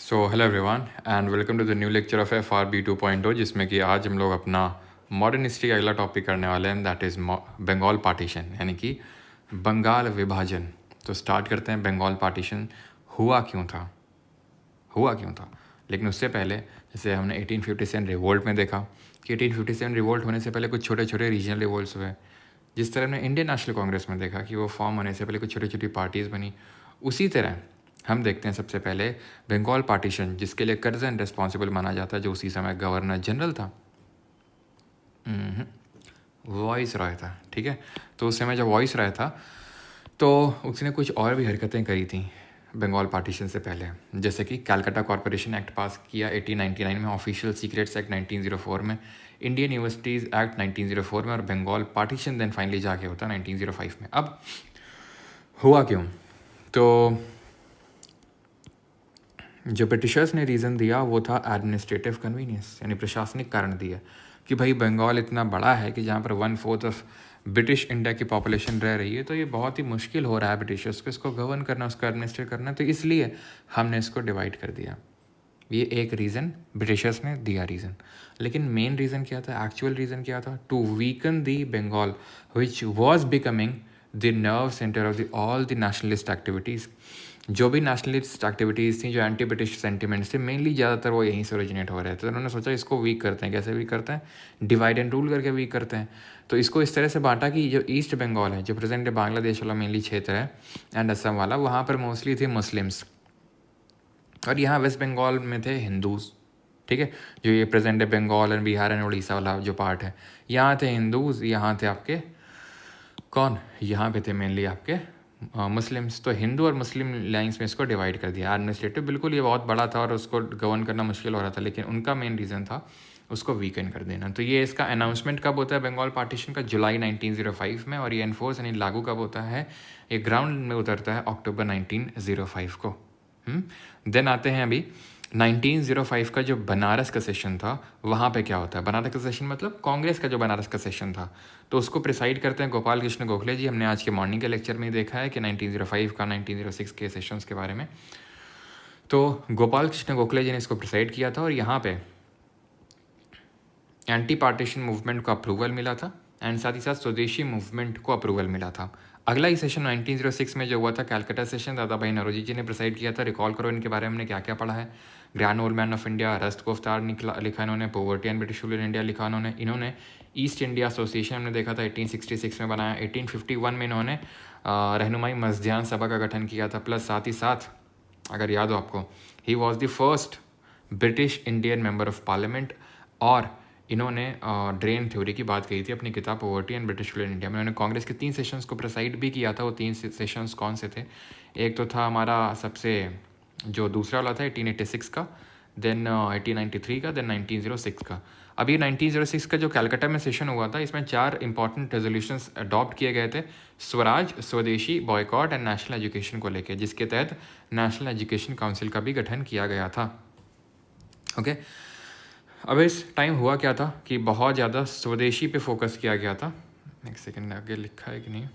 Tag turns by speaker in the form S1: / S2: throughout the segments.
S1: So hello everyone and welcome to the new lecture of FRB 2.0 जिसमें कि आज हम लोग अपना मॉडर्न हिस्ट्री का अगला टॉपिक करने वाले हैं दैट इज़ बंगाल पार्टीशन यानी कि बंगाल विभाजन। तो स्टार्ट करते हैं। बंगाल पार्टीशन हुआ क्यों था। लेकिन उससे पहले जैसे हमने 1857 रिवोल्ट में देखा कि 1857 रिवोल्ट होने से पहले कुछ छोटे छोटे रीजनल रिवोल्ट्स हुए। जिस तरह हमने इंडियन नेशनल कांग्रेस में देखा कि वो फॉर्म होने से पहले कुछ छोटी छोटी पार्टीज़ बनी, उसी तरह हम देखते हैं सबसे पहले बंगाल पार्टीशन जिसके लिए कर्जन रिस्पॉन्सिबल माना जाता है, जो उसी समय गवर्नर जनरल था, वॉइस रॉय था। ठीक है, तो उस समय जब वॉइस रॉय था तो उसने कुछ और भी हरकतें करी थी बंगाल पार्टीशन से पहले, जैसे कि कैलकाटा कॉरपोरेशन एक्ट पास किया 1899 में, ऑफिशियल सीक्रेट्स एक्ट 1904 में, इंडियन यूनिवर्सिटीज़ एक्ट 1904 में, और बंगाल पार्टीशन देन फाइनली जाके होता 1905 में। अब हुआ क्यों? तो जो ब्रिटिशर्स ने रीज़न दिया वो था एडमिनिस्ट्रेटिव कन्वीनियंस, यानी प्रशासनिक कारण दिया कि भाई बंगाल इतना बड़ा है कि जहाँ पर 1/4 ऑफ ब्रिटिश इंडिया की पॉपुलेशन रह रही है, तो ये बहुत ही मुश्किल हो रहा है ब्रिटिशर्स को इसको गवर्न करना, उसको एडमिनिस्ट्रेट करना, तो इसलिए हमने इसको डिवाइड कर दिया। ये एक रीज़न ब्रिटिशर्स ने दिया रीज़न। लेकिन मेन रीज़न क्या था, एक्चुअल रीज़न क्या था? To weaken the Bengal which was becoming the nerve centre of the all the nationalist activities. जो भी नेशनलिस्ट एक्टिविटीज़ थी, जो एंटी ब्रिटिश सेंटिमेंट्स थे, मेनली ज़्यादातर वो यहीं से ओरिजिनेट हो रहे थे। तो उन्होंने सोचा इसको वीक करते हैं। कैसे वीक करते हैं? डिवाइड एंड रूल करके वीक करते हैं। तो इसको इस तरह से बांटा कि जो ईस्ट बंगाल है, जो प्रेजेंट बांग्लादेश वाला मेनली क्षेत्र है एंड असम वाला, वहाँ पर मोस्टली थे मुस्लिम्स, और यहाँ वेस्ट बंगाल में थे हिंदूज़। ठीक है, जो ये present Bengal and Bihar and Orissa वाला जो पार्ट है, यहाँ थे हिंदूज़, यहाँ थे आपके कौन, यहाँ पे थे मेनली आपके मुस्लिम्स। तो हिंदू और मुस्लिम लाइन्स में इसको डिवाइड कर दिया। एडमिनिस्ट्रेटिव बिल्कुल ये बहुत बड़ा था और उसको गवर्न करना मुश्किल हो रहा था, लेकिन उनका मेन रीज़न था उसको वीकन कर देना। तो ये इसका अनाउंसमेंट कब होता है बंगाल पार्टीशन का? जुलाई 1905 में, और ये एनफोर्स यानी लागू कब होता है, ये ग्राउंड में उतरता है अक्टूबर 1905 को। देन आते हैं अभी 1905 का जो बनारस का सेशन था, वहाँ पे क्या होता है? बनारस का सेशन मतलब कांग्रेस का जो बनारस का सेशन था, तो उसको प्रिसाइड करते हैं गोपाल कृष्ण गोखले जी। हमने आज के मॉर्निंग के लेक्चर में देखा है कि 1905 का 1906 के सेशंस के बारे में। तो गोपाल कृष्ण गोखले जी ने इसको प्रिसाइड किया था, और यहाँ पे एंटी पार्टीशन मूवमेंट को अप्रूवल मिला था एंड साथ ही साथ स्वदेशी मूवमेंट को अप्रूवल मिला था। अगला ही सेशन 1906 में जो हुआ था कैलकाटा सेशन, दादा भाई नौरोजी जी ने प्रिसाइड किया था। रिकॉल करो इनके बारे में हमने क्या क्या पढ़ा है। Grand old man of India, Rast Goftar लिखा इन्होंने, poverty and British rule in India लिखा इन्होंने ईस्ट इंडिया एसोसिएशन हमने देखा था 1866 में बनाया। 1851 में इन्होंने रहनुमाई मस्जियान सभा का गठन किया था। प्लस साथ ही साथ अगर याद हो आपको, he was the first British Indian member of parliament, और इन्होंने ड्रेन थ्योरी की बात कही थी अपनी किताब poverty and British rule in India में। इन्होंने कांग्रेस के 3 सेशंस को प्रिसाइड भी किया था। वो 3 सेशंस कौन से थे? एक तो था हमारा सबसे जो दूसरा वाला था 1886 का, देन 1893 का, देन 1906 का। अभी 1906 का जो कैलकाटा में सेशन हुआ था, इसमें 4 इंपॉर्टेंट रेजोल्यूशंस अडॉप्ट किए गए थे, स्वराज, स्वदेशी, बॉयकॉट एंड नेशनल एजुकेशन को लेकर, जिसके तहत नेशनल एजुकेशन काउंसिल का भी गठन किया गया था। ओके, अब इस टाइम हुआ क्या था कि बहुत ज़्यादा स्वदेशी पे फोकस किया गया था। एक सेकंड आगे लिखा है कि नहीं,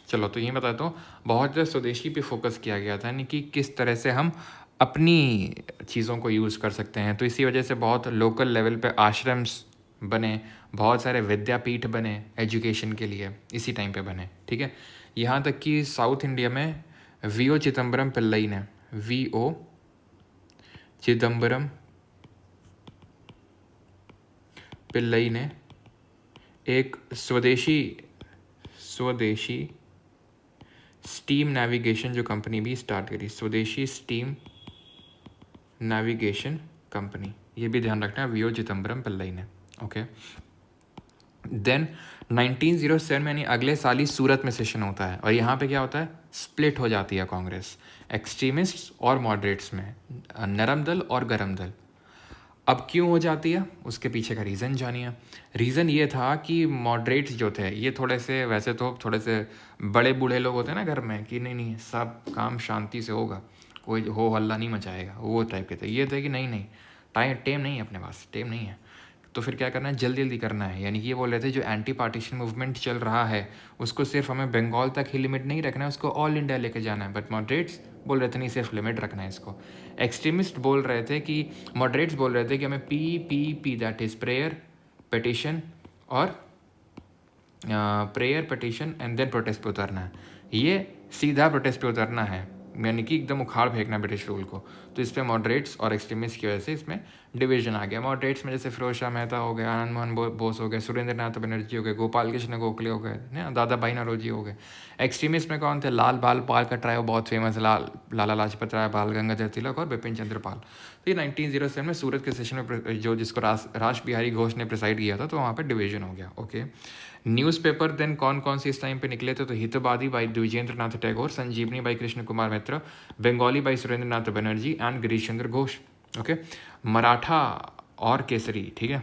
S1: चलो तो ये बताता हूँ। बहुत ज़्यादा स्वदेशी पे फोकस किया गया था, यानी कि किस तरह से हम अपनी चीज़ों को यूज़ कर सकते हैं। तो इसी वजह से बहुत लोकल लेवल पे आश्रम्स बने, बहुत सारे विद्यापीठ बने एजुकेशन के लिए, इसी टाइम पे बने। ठीक है, यहाँ तक कि साउथ इंडिया में वीओ चिदम्बरम पिल्लई ने, वीओ चिदम्बरम पिल्लई ने एक स्वदेशी स्टीम नेविगेशन जो कंपनी भी स्टार्ट करी, स्वदेशी स्टीम नेविगेशन कंपनी, ये भी ध्यान रखना है, वीओ चिदम्बरम पिल्लई ने। ओके, देन 1907 में यानी अगले साल ही सूरत में सेशन होता है, और यहाँ पे क्या होता है? स्प्लिट हो जाती है कांग्रेस एक्सट्रीमिस्ट्स और मॉडरेट्स में, नरम दल और गरम दल। अब क्यों हो जाती है, उसके पीछे का रीज़न जानिए। रीज़न ये था कि मॉडरेट्स जो थे ये थोड़े से, वैसे तो थोड़े से बड़े बूढ़े लोग होते हैं ना घर में, कि नहीं नहीं सब काम शांति से होगा, कोई हो हल्ला नहीं मचाएगा, वो टाइप के थे। ये थे कि नहीं नहीं, टाइम नहीं है अपने पास, टाइम नहीं है, तो फिर क्या करना है, जल्दी जल्दी करना है। यानी कि ये बोल रहे थे जो एंटी पार्टीशन मूवमेंट चल रहा है उसको सिर्फ हमें बंगाल तक ही लिमिट नहीं रखना है, उसको ऑल इंडिया लेके जाना है। बट मॉडरेट्स बोल रहे थे नहीं, सिर्फ लिमिट रखना है इसको। एक्सट्रीमिस्ट बोल रहे थे कि, मॉडरेट्स बोल रहे थे कि हमें P that is prayer, petition और prayer, petition and then protest पे उतरना है। ये सीधा प्रोटेस्ट पे उतरना है, यानी कि एकदम उखाड़ फेंकना ब्रिटिश रूल को। तो इस पर मॉडरेट्स और एक्सट्रीमिस्ट की वजह से इसमें डिवीजन आ गया। मॉडरेट्स में जैसे फिरोज शाह मेहता हो गए, आनंद मोहन बोस हो गए, सुरेंद्र नाथ बनर्जी हो गए, गोपाल कृष्ण गोखले हो गए, ना दादा भाई नौरोजी हो गए। एक्सट्रीमिस्ट में कौन थे, लाल बाल पाल का ट्रायो बहुत फेमस, लाला लाजपत राय, बाल गंगाधर तिलक और बिपिन चंद्र पाल। तो ये 1907 में सूरत के सेशन में जो जिसको राज बिहारी घोष ने प्रिसाइड किया था, तो वहाँ पर डिवीजन हो गया। ओके, न्यूज़पेपर देन कौन कौन से इस टाइम पे निकले थे, तो Hitavadi by Dwijendra Nath Tagore, Sanjivani by Krishna Kumar Mitra, Bengali by Surendra Nath Banerjee and Girish Chandra Ghosh. Okay, Maratha और केसरी, ठीक है,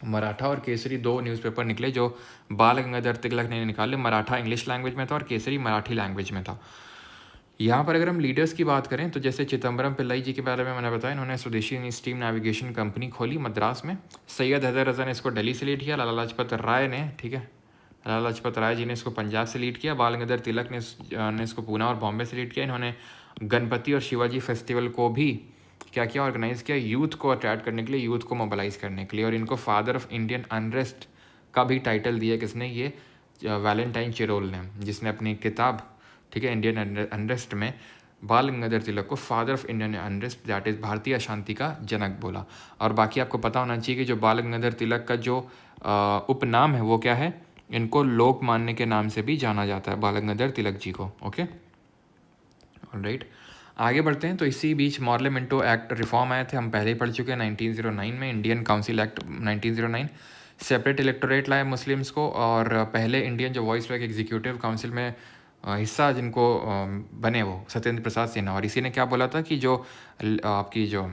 S1: मराठा और केसरी दो न्यूज़पेपर निकले जो बाल गंगाधर तिलक ने निकाले। मराठा इंग्लिश लैंग्वेज में था और केसरी मराठी लैंग्वेज में था। यहाँ पर अगर हम लीडर्स की बात करें तो जैसे चिदम्बरम पिल्लाई जी के बारे में मैंने बताया, इन्होंने स्वदेशी स्टीम नेविगेशन कंपनी खोली मद्रास में। सैयद हैदर रजा ने इसको दिल्ली से लीड किया। लाला लाजपत राय ने, ठीक है, लाला लाजपत राय जी ने इसको पंजाब से लीड किया। बाल गंगाधर तिलक ने इसको पूना और बॉम्बे से लीड किया। इन्होंने गणपति और शिवाजी फेस्टिवल को भी क्या किया, ऑर्गेनाइज किया, यूथ को अट्रैक्ट करने के लिए, यूथ को मोबिलाइज करने के लिए। और इनको फादर ऑफ इंडियन अनरेस्ट का भी टाइटल दिया किसने, ये वैलेंटाइन चिरोल ने, जिसने अपनी किताब, ठीक है, इंडियन अनरेस्ट में बाल गंगाधर तिलक को father of Indian unrest that is भारतीय अशांति का जनक बोला। और बाकी आपको पता होना चाहिए कि जो बाल गंगाधर तिलक का जो उपनाम है वो क्या है, इनको लोकमान्य के नाम से भी जाना जाता है, बाल गंगाधर तिलक जी को। ओके, ऑलराइट, आगे बढ़ते हैं। तो इसी बीच मॉर्लेमेंटो एक्ट रिफॉर्म आए थे, हम पहले ही पढ़ चुके हैं 1909 में, Indian council act 1909। Separate electorate लाए मुस्लिम्स को, और पहले इंडियन जो वॉइस रॉय एग्जीक्यूटिव काउंसिल में हिस्सा जिनको बने वो सत्येंद्र प्रसाद सिन्हा। और इसी ने क्या बोला था कि जो आपकी जो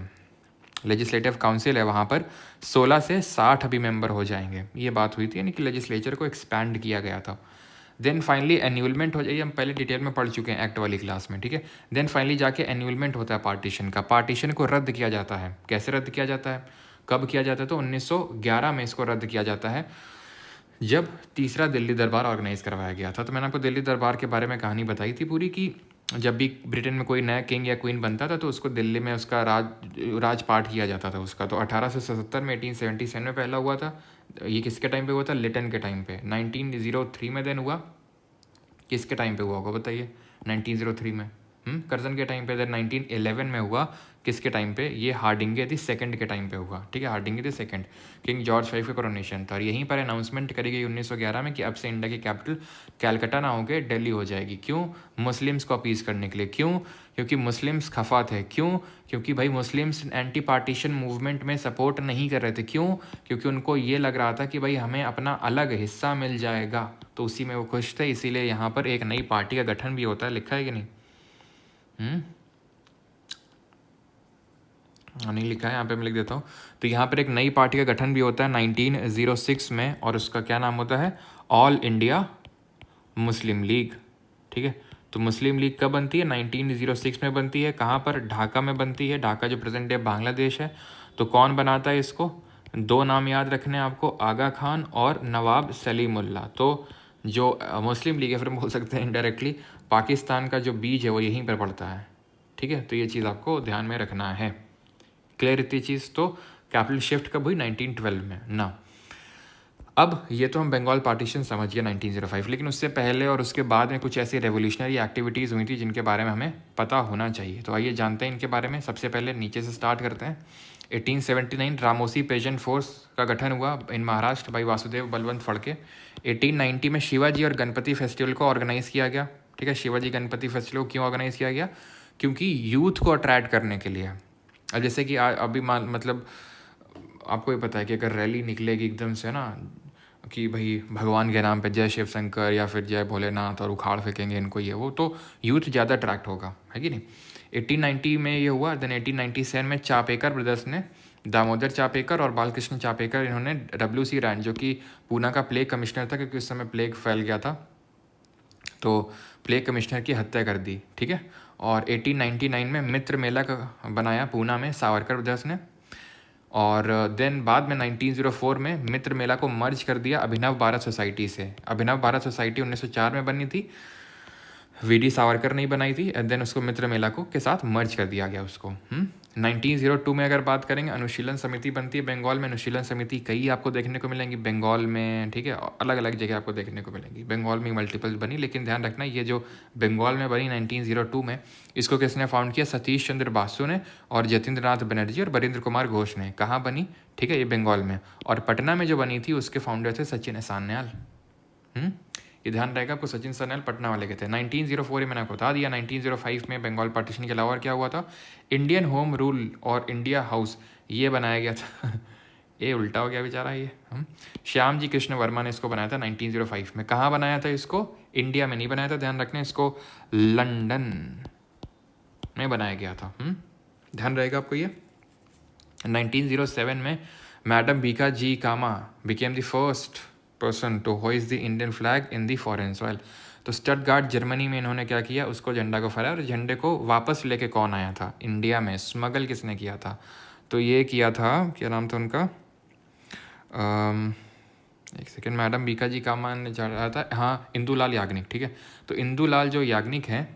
S1: लेजिस्लेटिव काउंसिल है वहाँ पर 16 से 60 अभी मेंबर हो जाएंगे, ये बात हुई थी, यानी कि लेजिस्लेचर को एक्सपैंड किया गया था। देन फाइनली एन्यूलमेंट हो जाइए, हम पहले डिटेल में पढ़ चुके हैं एक्ट वाली क्लास में, ठीक है। देन फाइनली जाके एन्यूलमेंट होता है पार्टीशन का, पार्टीशन को रद्द किया जाता है। कैसे रद्द किया जाता है, कब किया जाता है, तो 1911 में इसको रद्द किया जाता है, जब तीसरा दिल्ली दरबार ऑर्गेनाइज करवाया गया था। तो मैंने आपको दिल्ली दरबार के बारे में कहानी बताई थी पूरी, कि जब भी ब्रिटेन में कोई नया किंग या क्वीन बनता था तो उसको दिल्ली में उसका राजपाठ किया जाता था उसका। तो 1877 में 1877 में पहला हुआ था। ये किसके टाइम पे हुआ था, लिटन के टाइम पे। 1903 में देन हुआ, किसके टाइम पे हुआ होगा बताइए, 1903 में कर्जन के टाइम पे। देन 1911 में हुआ, किसके टाइम पे, ये हार्डिंगे दी सेकंड के टाइम पे हुआ, ठीक है, Hardinge the second, king George V का कोरोनेशन था। और यहीं पर अनाउंसमेंट करी गई 1911 में कि अब से इंडिया की कैपिटल कैलकाटा ना होकर दिल्ली हो जाएगी। क्यों, मुस्लिम्स को अपीज करने के लिए। क्यों, क्योंकि मुस्लिम्स खफा थे। क्यों, क्योंकि भाई मुस्लिम्स एंटी पार्टीशन मूवमेंट में सपोर्ट नहीं कर रहे थे। क्यों, क्योंकि उनको ये लग रहा था कि भाई हमें अपना अलग हिस्सा मिल जाएगा, तो उसी में वो खुश थे। इसीलिए यहाँ पर एक नई पार्टी का गठन भी होता है, लिखा है कि नहीं, नहीं लिखा है, यहाँ पे मैं लिख देता हूँ। तो यहाँ पर एक नई पार्टी का गठन भी होता है 1906 में, और उसका क्या नाम होता है, ऑल इंडिया मुस्लिम लीग, ठीक है। तो मुस्लिम लीग कब बनती है, 1906 में बनती है। कहाँ पर, ढाका में बनती है। ढाका जो प्रेजेंट डे बांग्लादेश है। तो कौन बनाता है इसको, दो नाम याद रखने हैं आपको, आगा खान और नवाब सलीमुल्ला। तो जो मुस्लिम लीग है, फिर बोल सकते हैं इनडायरेक्टली पाकिस्तान का जो बीज है वो यहीं पर पड़ता है, ठीक है। तो ये चीज़ आपको ध्यान में रखना है। क्लियर इतनी चीज़। तो कैपिटल शिफ्ट कब हुई, 1912 में ना। अब ये तो हम बंगाल पार्टीशन समझ गए 1905, लेकिन उससे पहले और उसके बाद में कुछ ऐसी रेवोल्यूशनरी एक्टिविटीज़ हुई थी जिनके बारे में हमें पता होना चाहिए। तो आइए जानते हैं इनके बारे में। सबसे पहले नीचे से स्टार्ट करते हैं। 1879 रामोसी पेजेंट फोर्स का गठन हुआ इन महाराष्ट्र बाई वासुदेव बलवंत फड़के। 1890 में शिवाजी और गणपति फेस्टिवल को ऑर्गेनाइज़ किया गया, ठीक है। शिवाजी गणपति फेस्टिवल क्यों ऑर्गेनाइज़ किया गया, क्योंकि यूथ को अट्रैक्ट करने के लिए। अब जैसे कि अभी मतलब आपको ये पता है कि अगर रैली निकलेगी एकदम से ना, कि भाई भगवान के नाम पे जय शिव शंकर या फिर जय भोलेनाथ और उखाड़ फेंकेंगे इनको ये वो, तो यूथ ज़्यादा अट्रैक्ट होगा, है कि नहीं। 1890 में ये हुआ। देन 1897 में चापेकर ब्रदर्स ने, दामोदर चापेकर और बालकृष्ण चापेकर, इन्होंने WC रैन, जो कि पूना का प्लेग कमिश्नर था, क्योंकि उस समय प्लेग फैल गया था, तो प्लेग कमिश्नर की हत्या कर दी, ठीक है। और 1899 में मित्र मेला का बनाया पूना में सावरकर ब्रदर्स ने। और देन बाद में 1904 में मित्र मेला को मर्ज कर दिया अभिनव भारत सोसाइटी से। अभिनव भारत सोसाइटी 1904 में बनी थी, वीडी सावरकर नहीं बनाई थी, एंड देन उसको मित्र मेला को के साथ मर्ज कर दिया गया उसको। 1902 में अगर बात करेंगे अनुशीलन समिति बनती है बंगाल में। अनुशीलन समिति कई आपको देखने को मिलेंगी बंगाल में, ठीक है, अलग अलग जगह आपको देखने को मिलेंगी। बंगाल में मल्टीपल बनी, लेकिन ध्यान रखना ये जो बंगाल में बनी 1902 में, इसको किसने फाउंड किया? सतीश चंद्र बासु ने और जतेंद्र नाथ बनर्जी और बरिंद्र कुमार घोष ने। कहाँ बनी? ठीक है, ये बंगाल में। और पटना में जो बनी थी उसके फाउंडर थे सचिन सान्याल। ये ध्यान रहेगा आपको, सचिन सान्याल पटना वाले के थे। 1904 ये मैंने आपको बता दिया। 1905 में बंगाल पार्टीशन के अलावा और क्या हुआ था? इंडियन होम रूल और इंडिया हाउस ये बनाया गया था। ये उल्टा हो गया बेचारा ये। श्याम जी कृष्ण वर्मा ने इसको बनाया था 1905 में। कहाँ बनाया था इसको? इंडिया में नहीं बनाया था, ध्यान रखना, इसको लंदन में बनाया गया था। ध्यान रहेगा आपको ये। 1907 में madam Bhikaiji Cama became the first person to hoist the Indian flag in the foreign soil. तो स्टटगार्ट जर्मनी में इन्होंने क्या किया? उसको झंडा को फहराया। और झंडे को वापस लेके कौन आया था? इंडिया में स्मगल किसने किया था? तो ये किया था, क्या नाम था उनका? एक सेकेंड, मैडम बीका जी कामा ने चढ़ाया था, हाँ, इंदुलाल याग्निक। ठीक है, तो इंदुलाल जो याग्निक हैं,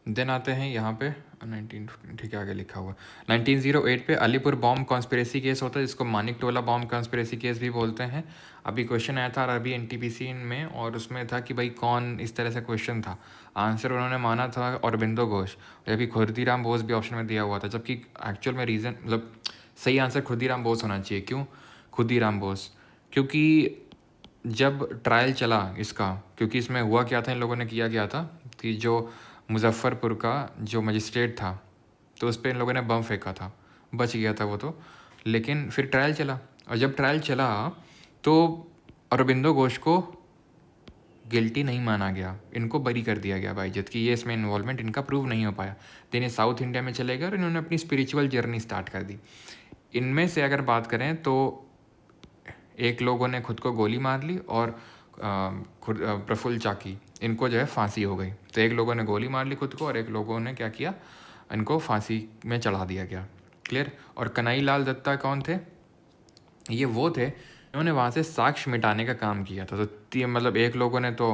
S1: देन आते हैं यहाँ पे 19, ठीक है, आगे लिखा हुआ 1908 पे अलीपुर बॉम्ब कॉन्स्पिरेसी केस होता है, जिसको मानिक टोला बॉम्ब कॉन्स्पिरेसी केस भी बोलते हैं। अभी क्वेश्चन आया था अभी एनटीपीसी में, और उसमें था कि भाई कौन, इस तरह से क्वेश्चन था। आंसर उन्होंने माना था अरबिंदो घोष, जबकि खुर्दीराम बोस भी ऑप्शन में दिया हुआ था, जबकि एक्चुअल में रीज़न मतलब सही आंसर खुर्दीराम बोस होना चाहिए। क्यों खुर्दीराम बोस? क्योंकि जब ट्रायल चला इसका, क्योंकि इसमें हुआ क्या था, इन लोगों ने किया क्या था कि जो मुजफ्फरपुर का जो मजिस्ट्रेट था, तो उस पर इन लोगों ने बम फेंका था, बच गया था वो तो। लेकिन फिर ट्रायल चला, और जब ट्रायल चला तो अरबिंदो घोष को गिल्टी नहीं माना गया, इनको बरी कर दिया गया बाइज्जत कि ये इसमें इन्वॉल्वमेंट इनका प्रूव नहीं हो पाया। तो इन्हें साउथ इंडिया में चले गए और इन्होंने अपनी स्पिरिचुअल जर्नी स्टार्ट कर दी। इनमें से अगर बात करें तो एक लोगों ने खुद को गोली मार ली, और प्रफुल्ल चाकी, इनको जो है फांसी हो गई। तो एक लोगों ने गोली मार ली खुद को, और एक लोगों ने क्या किया, इनको फांसी में चढ़ा दिया गया। क्लियर? और कन्हई लाल दत्ता कौन थे? ये वो थे, इन्होंने वहाँ से साक्ष्य मिटाने का काम किया था। तो मतलब एक लोगों ने तो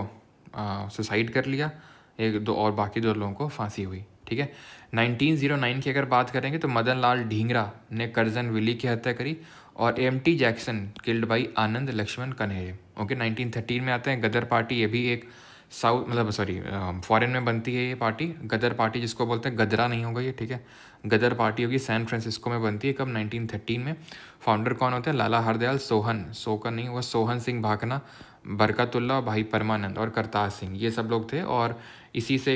S1: सुसाइड कर लिया, एक दो, और बाकी दो लोगों को फांसी हुई। ठीक है, 1909 की अगर बात करेंगे तो मदन लाल ढींगरा ने कर्जन विली की हत्या करी, और M T. Jackson killed by Anand Laxman Kanhere. Okay, 1913 में आते हैं गदर पार्टी। ये भी एक साउथ मतलब सॉरी फॉरेन में बनती है ये पार्टी, गदर पार्टी, जिसको बोलते हैं, गदरा नहीं होगा ये, ठीक है, गदर पार्टी होगी, सैन फ्रांसिस्को में बनती है। कब? 1913 में। फाउंडर कौन होते हैं? लाला हरदयाल सोहन, सोकन नहीं हुआ, सोहन सिंह भाकना, बरकतुल्ला, भाई परमानंद और करतार सिंह, ये सब लोग थे। और इसी से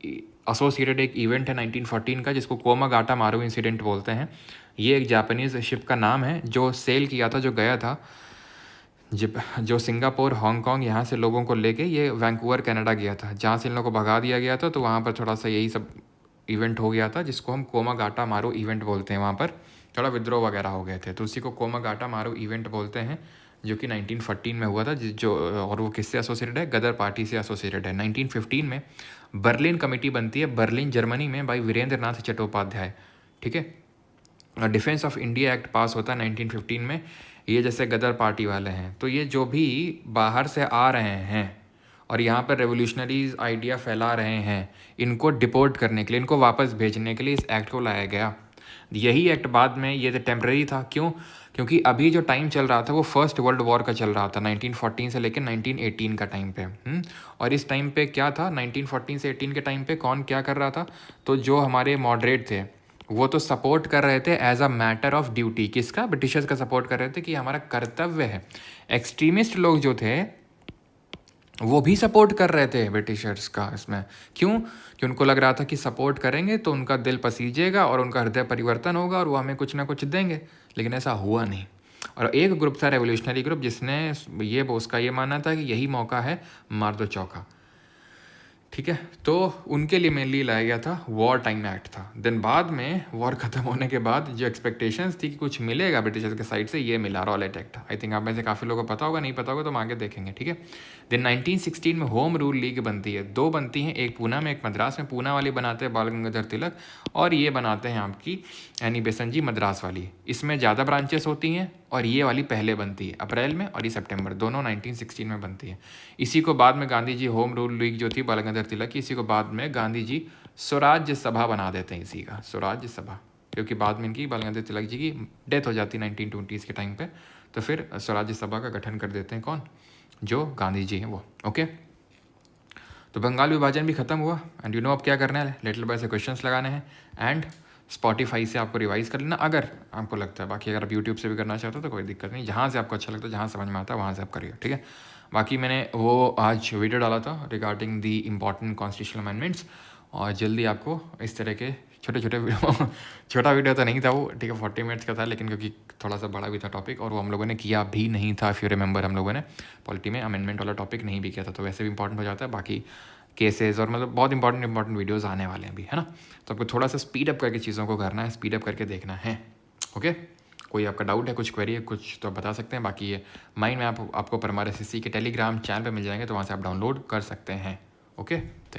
S1: एसोसिएटेड एक इवेंट है 1914 का, जिसको कोमागाटा मारू इंसिडेंट बोलते हैं। ये एक जापानीज़ शिप का नाम है जो सेल किया था, जो गया था, जो सिंगापुर, हांगकांग, यहाँ से लोगों को लेके ये वैंकूवर कनाडा गया था, जहाँ से इन लोगों को भगा दिया गया था। तो वहाँ पर थोड़ा सा यही सब इवेंट हो गया था, जिसको हम कोमागाटा मारू इवेंट बोलते हैं। वहाँ पर थोड़ा विद्रोह वगैरह हो गए थे, तो उसी को कोमागाटा मारू इवेंट बोलते हैं, जो कि 1914 में हुआ था। जो और वो किससे एसोसिएटेड है? गदर पार्टी से एसोसिएटेड है। 1915 में बर्लिन कमेटी बनती है, बर्लिन जर्मनी में, बाई वीरेंद्र नाथ चट्टोपाध्याय। ठीक है, डिफेंस ऑफ इंडिया एक्ट पास होता है 1915 में। ये जैसे गदर पार्टी वाले हैं, तो ये जो भी बाहर से आ रहे हैं और यहाँ पर रेवोल्यूशनरीज आइडिया फैला रहे हैं, इनको डिपोर्ट करने के लिए, इनको वापस भेजने के लिए इस एक्ट को लाया गया। यही एक्ट बाद में ये तो टेम्प्रेरी था। क्यों? क्योंकि अभी जो टाइम चल रहा था वो फर्स्ट वर्ल्ड वॉर का चल रहा था, 1914 से लेकर 1918 का टाइम पे। और इस टाइम पे क्या था, 1914 से 18 के टाइम पे कौन क्या कर रहा था? तो जो हमारे मॉडरेट थे वो तो सपोर्ट कर रहे थे as a matter of duty. किसका? ब्रिटिशर्स का सपोर्ट कर रहे थे कि हमारा कर्तव्य है। एक्सट्रीमिस्ट लोग जो थे वो भी सपोर्ट कर रहे थे ब्रिटिशर्स का इसमें। क्यों? कि उनको लग रहा था कि सपोर्ट करेंगे तो उनका दिल पसीजेगा और उनका हृदय परिवर्तन होगा और वो हमें कुछ ना कुछ देंगे। लेकिन ऐसा हुआ नहीं। और एक ग्रुप था, रेवोल्यूशनरी ग्रुप, जिसने ये उसका ये मानना था कि यही मौका है, मार दो चौका। ठीक है, तो उनके लिए मेनली लाया गया था, वॉर टाइम एक्ट था। देन बाद में वॉर ख़त्म होने के बाद जो एक्सपेक्टेशंस थी कि कुछ मिलेगा ब्रिटिशर्स के साइड से, ये मिला रॉलेट एक्ट। आई थिंक आप में से काफ़ी लोगों को पता होगा, नहीं पता होगा तो हम आगे देखेंगे, ठीक है। देन 1916 में होम रूल लीग बनती है, 2 बनती हैं, एक पूना में एक मद्रास में। पूना वाली बनाते हैं बाल गंगाधर तिलक, और ये बनाते हैं आपकी एनी बेसेंट जी मद्रास वाली। इसमें ज़्यादा ब्रांचेस होती हैं, और ये वाली पहले बनती है अप्रैल में, और ये सितंबर, दोनों 1916 में बनती है। इसी को बाद में Gandhi ji home rule league जो थी बाल गंगाधर तिलक की, इसी को बाद में गांधी जी स्वराज्य सभा बना देते हैं, इसी का स्वराज्य सभा, क्योंकि बाद में इनकी बाल गंगाधर तिलक जी की डेथ हो जाती है 1920 के टाइम पे, तो फिर स्वराज्य सभा का गठन कर देते हैं कौन, जो गांधी जी हैं वो। ओके, तो बंगाल विभाजन भी खत्म हुआ। एंड यू नो अब क्या करना है, लिटिल बॉय से क्वेश्चंस लगाने हैं, एंड स्पॉटिफाई से आपको रिवाइज कर लेना अगर आपको लगता है। बाकी अगर आप यूट्यूब से भी करना चाहते हो तो कोई दिक्कत नहीं, जहाँ से आपको अच्छा लगता है, जहाँ समझ में आता है वहाँ से आप करिए, ठीक है। बाकी मैंने वो आज वीडियो डाला था regarding the important constitutional amendments, और जल्दी आपको इस तरह के छोटे छोटे वीडियो छोटा वीडियो तो नहीं था वो, ठीक है, 40 मिनट्स का था, लेकिन क्योंकि थोड़ा सा बड़ा भी था टॉपिक, और वो हम लोगों ने किया भी नहीं था। इफ़ यू रिमेंबर, हम लोगों ने पॉलिटी में अमेंडमेंट वाला टॉपिक नहीं भी किया था, तो वैसे भी इंपॉर्टेंट हो जाता है। बाकी केसेस और मतलब बहुत इंपॉर्टेंट वीडियोस आने वाले हैं अभी, है ना। तो आपको थोड़ा सा स्पीड अप करके चीज़ों को करना है, स्पीड अप करके देखना है। ओके, कोई आपका डाउट है, कुछ क्वेरी है, कुछ तो आप बता सकते हैं। बाकी ये माइंड में आपको पर हमारे SSC के टेलीग्राम चैनल पे मिल जाएंगे, तो वहाँ से आप डाउनलोड कर सकते हैं। Okay, thank